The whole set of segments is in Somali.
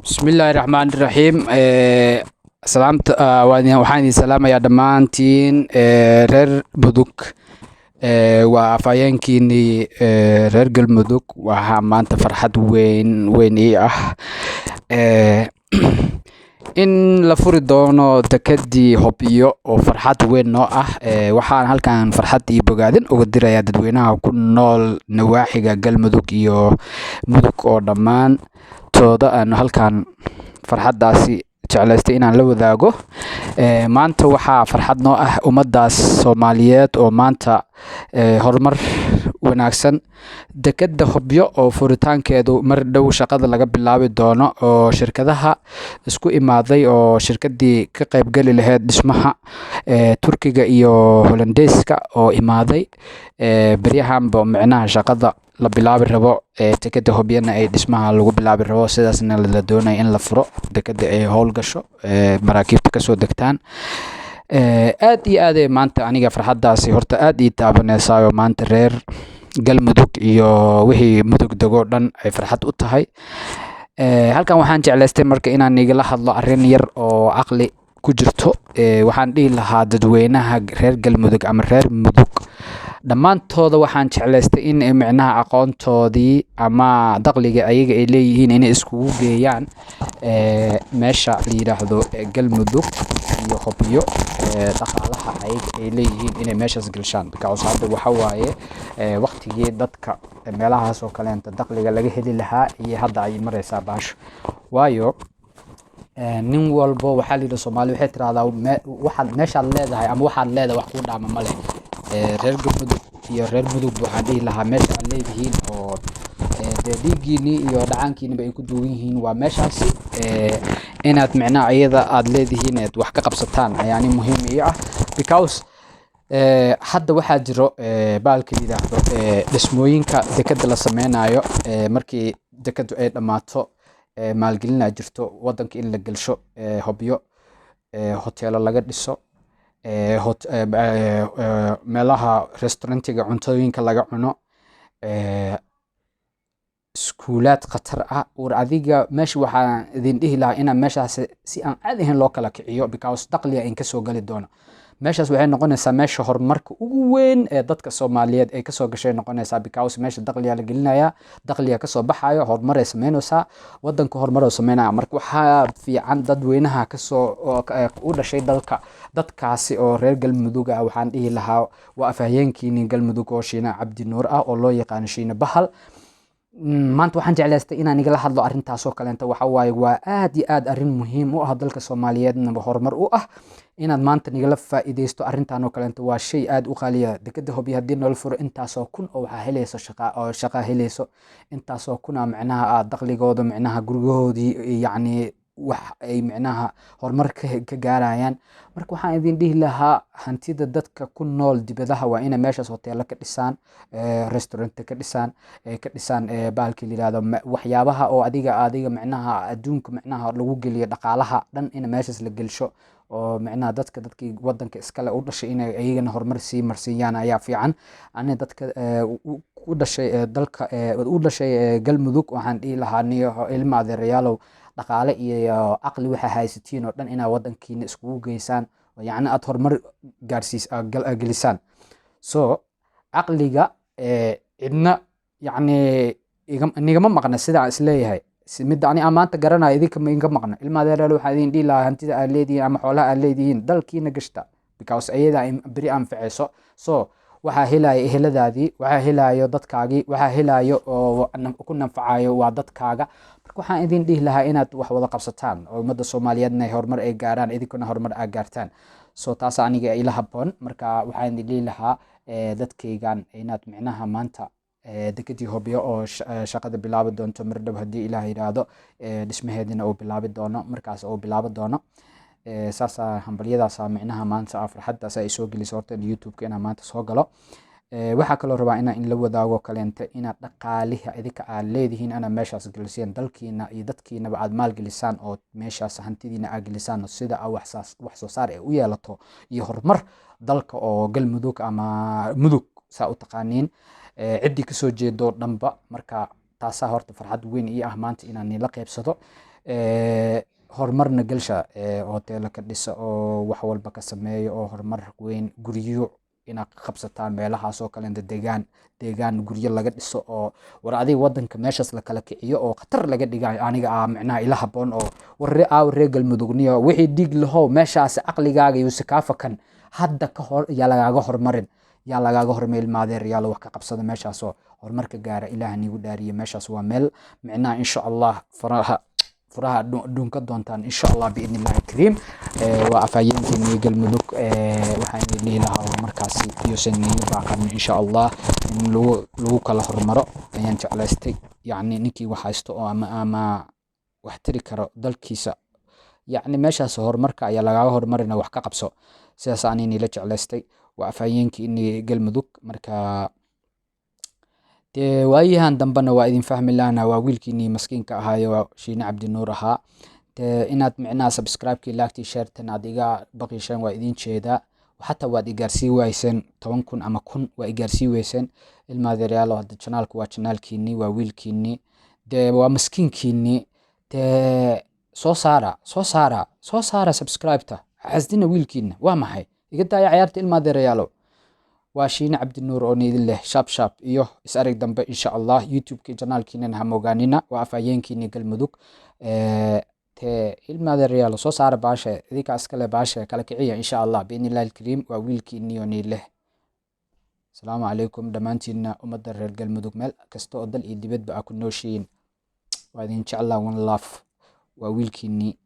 Bismillaahi Raxmaani Raxiim. Salaamta waxaan idin salaamayaa dhammaantiin reer Mudug. Waa afhayeenkiinii reer Galmudug. Waxaa maanta farxad weyn ii ah in la furi doono dekedii Hobyo oo farxad weyn noo ah. Waxaan halkan farxad iyo bogaadin uga dirayaa dadweynaha ku nool nawaaxiga Galmudug iyo Mudug oo dhammaan tooda aan halkan farxadaasi jeclaystay inaan la wadaago. Maanta waxaa farxad noo ah ummadaas Soomaaliyeed oo maanta horumar wanaagsan dekeda Hobyo oo furitaankeedu mar dhow shaqada laga bilaabi doono, oo shirkadaha isku imaaday oo shirkadii ka qayb gali lahayd dhismaha Turkiga iyo Hollandeeska oo imaaday beryahanba micnaha shaqada la bilaabi rabo. Dekeda Hobyana ay dhismaha lagu bilaabi rabo, sidaasna la doonay in la furo dekeda ay howl gasho, maraakiibta kasoo degtaan. Aad iyo aad maanta aniga farxadaasi horta aad ii taabanaysaa. Maanta reer Galmudug iyo wixii Mudug dego dhan ay farxad u tahay. Halkan waxaan jeclaystay marka inaan igala hadlo arrin yar oo caqli ku jirto. Waxaan dhihi lahaa dadweynaha reer Galmudug ama reer Mudug dhammaantooda waxaan jeclaystay in micnaha aqoontoodii ama dakhliga ayaga ay leeyihiin inay iskugu geeyaan meesha la yiraahdo Galmudug iyo Hobyo. Dhaqaalaha ayaga ay leeyihiin inay meeshaas galshaan, because hadda waxa waaye waqtigii dadka meelahaas oo kaleenta dakhliga laga heli lahaa iyo hadda ay maraysaa baasho. Waayo nin walbo waxaa la yidhi Soomaali waxay tiraahdaa waxaad meeshaad leedahay ama waxaad leedahay wax kuu dhaama ma leh. Reer Galmudug iyo reer Mudug waxaan dhihi lahaa meesha aad leedihiin oo dhiiggiinii iyo dhacaankiiniba ay ku duugan yihiin waa meeshaasi. Inaad micnaha iyada aad leedihiin aad wax ka qabsataan ayaani muhiim ii ah, because hadda waxaa jiro baalka yiraahdo dhismooyinka dekeda la sameynayo. Markii dekedu ay dhammaato maalgelin jirto wadanka in la gelsho Hobyo, hoteelo laga dhiso, meelaha restaurantiga cuntooyinka laga cuno, iskuulaad khatar ah. War adiga meesha waxaan idin dhihi lahaa inaan meeshaas si aan caadi ahayn loo kala kiciyo, because dakhliga in kasoo gali doono. Meeshaas waxay noqonaysaa meesha horumarka ugu weyn ee dadka Soomaaliyeed ay kasoo gashay noqonaysaa, because meesha dakhliga la gelinayaa, dakhliga kasoo baxayo, horumar ay sameynaysaa, wadanka horumar uu sameynaya. Marka waxaa fiican dadweynaha kasoo u dhashay dadkaasi oo reer Galmudug ah. Waxaan dhihi lahaa waa afhayeenkiinii Galmudug oo Shiine Cabdi Nuur ah oo loo yaqaan Shiine Bahal. Maanta waxaan jeclaystay inaan igala hadlo arrintaas oo kaleenta. Waxa waaye waa aad iyo aad arrin muhiim u ah dalka Soomaaliyeedna horumar u ah. Inaad maanta nigala faa'iideysto arrintan oo kaleenta waa shay aad u qaaliya. Dekeda Hobyo haddii nolol furo intaasoo kun oo waxaa helayso shaqa helayso, intaasoo kuna micnaha aad dakhligooda micnaha gurigoodii yacni wax ay micnaha horumar ka gaarayaan. Marka waxaan idin dhihi lahaa hantida dadka ku nool dibadaha waa inay meeshaas hoteelo ka dhisaan, restaurant ka dhisaan baalkii la yiraahdo waxyaabaha oo adiga micnaha adduunka micnaha lagu geliyo dhaqaalaha dhan in meeshaas la gelsho, oo micnaha dadkii wadanka iskale u dhashay inay ayagana horumar sii marsiiyaan ayaa fiican. Ani dadka u dhashay dalka u dhashay Galmudug waxaan dhihi lahaa niyo ilma adeerayaalow dhaqaale iyo caqli waxa haysatiin oo dhan inaa wadankiina iskugu geysaan, yacni aad horumar gelisaan. So caqliga cidna yacni nigama maqna sida aan isleeyahay. Midda ani aan maanta garanayo idinka ma inga maqna. Ilma adeerayaalow waxaan idin dhihi lahaa hantida aad leedihiin ama xoolaha aad leedihiin dalkiina gashta, because ayada beri anfacayso. So waxaa helaya eheladaadii, waxaa helayo dadkaagii, waxaa helayo oo ku nanfacayo waa dadkaaga. Marka waxaan idin dhihi lahaa inaad wax wada qabsataan oo ummadda Soomaaliyeedna horumar ay gaaraan, idinkuna horumar aad gaartaan. So taas aniga ila habboon. Marka waxaan idin dhihi lahaa dadkaygan inaad micnaha maanta dekedii Hobyo oo shaqada bilaabi doonto mar dhow haddii Ilaah yiraahdo, dhismaheedina uu bilaabi doono, markaas uu bilaabi doono. Saasa hambalyadaasa micnaha maanta farxadaas ay soo gelisay horta YouTube-ka inaan maanta soo galo. Waxaa kaloo rabaa in la wadaago kaleenta inaad dhaqaalihi idinka aad leedihiin ana meeshaas geliseen, dalkiina iyo dadkiinaba aad maal gelisaan oo meeshaas hantidiina aad gelisaan, sida wax soo saar ay u yeelato iyo horumar dalka oo Galmudug ama Mudug saa u taqaaniin ciddii kasoo jeedo dhanba. Marka taasaa horta farxad weyn ii ah maanta inaan nila qaybsado. Horumarna galsha hoteelo ka dhisa oo wax walba ka sameeyo oo horumar weyn, guryo inaad ka qabsataan meelahaas oo kale, deegaan guryo laga dhiso oo war adiga wadanka meeshaas la kala kiciyo oo khatar laga dhigayo aniga micnaha ila haboon oo warre galmudugniyo wixii dhiig lahow meeshaas caqligaaga iyo sakaafakan hadda ka hor yaa lagaaga hormeel maadeer yaa wax ka qabsada meeshaas oo horumarka gaara. Ilaaha niigu dhaariye meeshaas waa meel micnaha insha Allah furaha dhunka doontaan insha Allah biidnillahi kariim. waa afhayeenkii galmudug waxaan leeyahay lahaa markaasi iyo sanniyo baaqan insha Allah in lagu kala hormaro ayaan jeclaystay. yacni ninkii wax haysto oo ama wax tiri karo dalkiisa, yacni meeshaas horumarka ayaa lagaaga hormarina wax ka qabso. sidaas aan inila jeclaystay. waa afhayeenkii galmudug. marka dee waayahan dambena waa idin fahmi laana waa wiilkiinii maskiinka ahaayo Shiine Cabdi Nuur ahaa. dee inaad micnaha subscribe-kii laagtii sharetan aad iga baqisheen waa idin jeedaa. xataa waad igaarsii wayseen 10,000 ama 1,000 waa igaarsii weyseen. ilmaadeeryaalo hadda janaalku waa janaalkiinii, waa wiilkiinii, dee waa maskiinkiinii. dee soo saara subscribe-ta xasdina wiilkiina waa maxay iga daaya ciyaarta ilmaadeeryaalo. waa Shiine Cabdi Nuur oo idin leh shaab iyo is arag dambe insha Allah. youtube-ka janaalkiina ha moogaanina. waa afhayeenkiinii galmudug. te ilmaadeeryaalo soo saara baasha idinka iskale baasha kala kiciya insha Allah biidnillahi kariim. waa wiilkiinii oo idin leh asalaamu calaykum dhammaantiinna ummadda reer galmudug meel kasta oo dal iyo dibadba aa ku nooshiin. waa idin jeclaa one love. waa wiilkiinii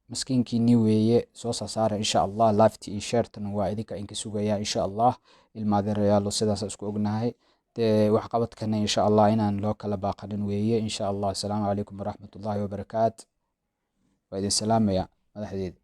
maskiinkiinii weeye. soo saara insha Allah. laafti iyo sharetan waa idinka inka sugaya insha Allah. ilmaadeeryaalo sidaas isku ognahay. dee wax qabadkana insha Allah inaan loo kala baaqanin weeye insha Allah. asalaamu calaykum waraxmatullaahi wabarakaatu. waa idin salaamaya madaxdeeda.